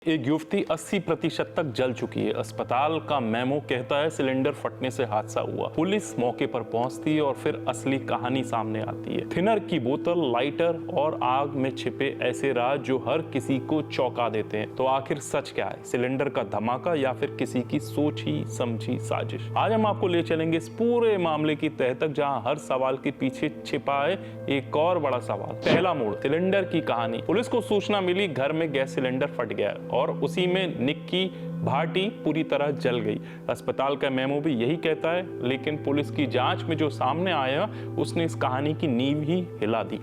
एक युवती 80% तक जल चुकी है। अस्पताल का मेमो कहता है सिलेंडर फटने से हादसा हुआ। पुलिस मौके पर पहुंचती है और फिर असली कहानी सामने आती है। थिनर की बोतल, लाइटर और आग में छिपे ऐसे राज जो हर किसी को चौंका देते हैं। तो आखिर सच क्या है? सिलेंडर का धमाका या फिर किसी की सोची समझी साजिश? आज हम आपको ले चलेंगे इस पूरे मामले की तह तक, जहां हर सवाल के पीछे छिपा है एक और बड़ा सवाल। पहला मोड़, सिलेंडर की कहानी। पुलिस को सूचना मिली घर में गैस सिलेंडर फट गया और उसी में निक्की भाटी पूरी तरह जल गई। अस्पताल का मेमो भी यही कहता है, लेकिन पुलिस की जांच में जो सामने आया उसने इस कहानी की नींव ही हिला दी।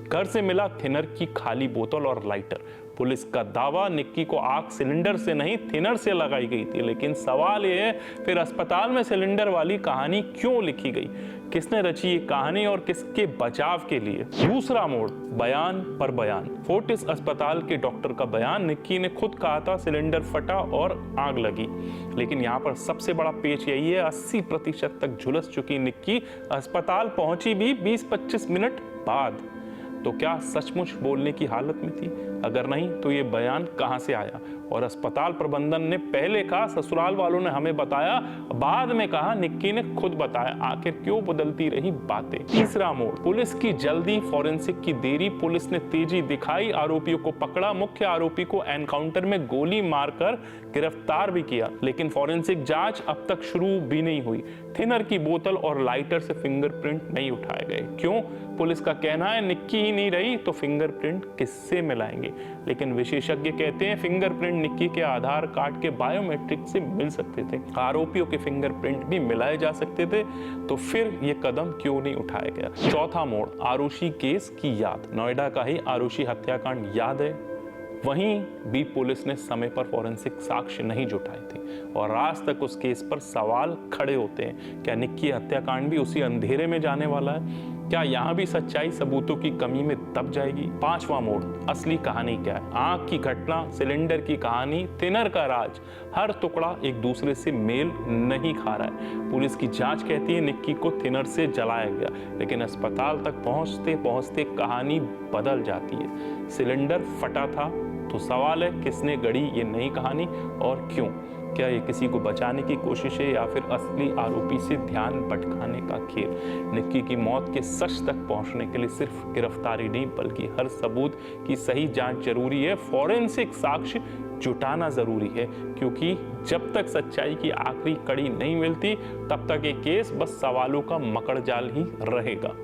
घर से मिला थिनर की खाली बोतल और लाइटर। पुलिस का दावा निक्की को आग सिलेंडर से नहीं थिनर से लगाई गई थी। लेकिन सवाल यह है, फिर अस्पताल में सिलेंडर वाली कहानी क्यों लिखी गई? किसने रची ये कहानी और किसके बचाव के लिए? दूसरा मोड़, बयान पर बयान। फोर्टिस अस्पताल के डॉक्टर का बयान। निक्की ने खुद कहा था सिलेंडर फटा और आग लगी। लेकिन यहाँ पर सबसे बड़ा पेच यही है, 80% तक झुलस चुकी निक्की अस्पताल पहुंची भी 20-25 मिनट बाद। तो क्या सचमुच बोलने की हालत में थी? अगर नहीं तो ये बयान कहां से आया? और अस्पताल प्रबंधन ने पहले कहा ससुराल वालों ने हमें बताया, बाद में कहा निक्की ने खुद बताया। आखिर क्यों बदलती रही बातें? तीसरा मोड़, पुलिस की जल्दी, फॉरेंसिक की देरी। पुलिस ने तेजी दिखाई, आरोपियों को पकड़ा, मुख्य आरोपी को एनकाउंटर में गोली मारकर गिरफ्तार भी किया। लेकिन फॉरेंसिक जांच अब तक शुरू भी नहीं हुई। थिनर की बोतल और लाइटर से फिंगरप्रिंट नहीं उठाए गए। क्यों? पुलिस का कहना है निक्की ही नहीं रही तो फिंगरप्रिंट किससे मिलाएंगे? लेकिन विशेषज्ञ कहते हैं फिंगरप्रिंट निक्की के आधार कार्ड के बायोमेट्रिक से मिल सकते थे, आरोपियों के फिंगरप्रिंट भी मिलाए जा सकते थे। तो फिर ये कदम क्यों नहीं उठाया गया? चौथा मोड़, आरुषि केस की याद। नोएडा का ही आरुषि हत्याकांड याद है? वहीं भी पुलिस ने समय पर फॉरेंसिक साक्ष्य नहीं जुटाए थे और आज तक उस केस पर सवाल खड़े होते हैं। क्या निक्की हत्याकांड भी उसी अंधेरे में जाने वाला है? क्या यहाँ भी सच्चाई सबूतों की कमी में दब जाएगी? पांचवा मोड़, असली कहानी क्या है? आग की घटना, सिलेंडर की कहानी, थिनर का राज। हर टुकड़ा एक दूसरे से मेल नहीं खा रहा है। पुलिस की जांच कहती है निक्की को थिनर से जलाया गया, लेकिन अस्पताल तक पहुंचते पहुंचते कहानी बदल जाती है। सिलेंडर फटा था तो सवाल है किसने गढ़ी ये नई कहानी और क्यों? क्या ये किसी को बचाने की कोशिश है या फिर असली आरोपी से ध्यान भटकाने का खेल? निक्की की मौत के सच तक पहुंचने के लिए सिर्फ गिरफ्तारी नहीं बल्कि हर सबूत की सही जांच जरूरी है। फॉरेंसिक साक्ष्य जुटाना जरूरी है, क्योंकि जब तक सच्चाई की आखिरी कड़ी नहीं मिलती तब तक ये केस बस सवालों का मकड़जाल ही रहेगा।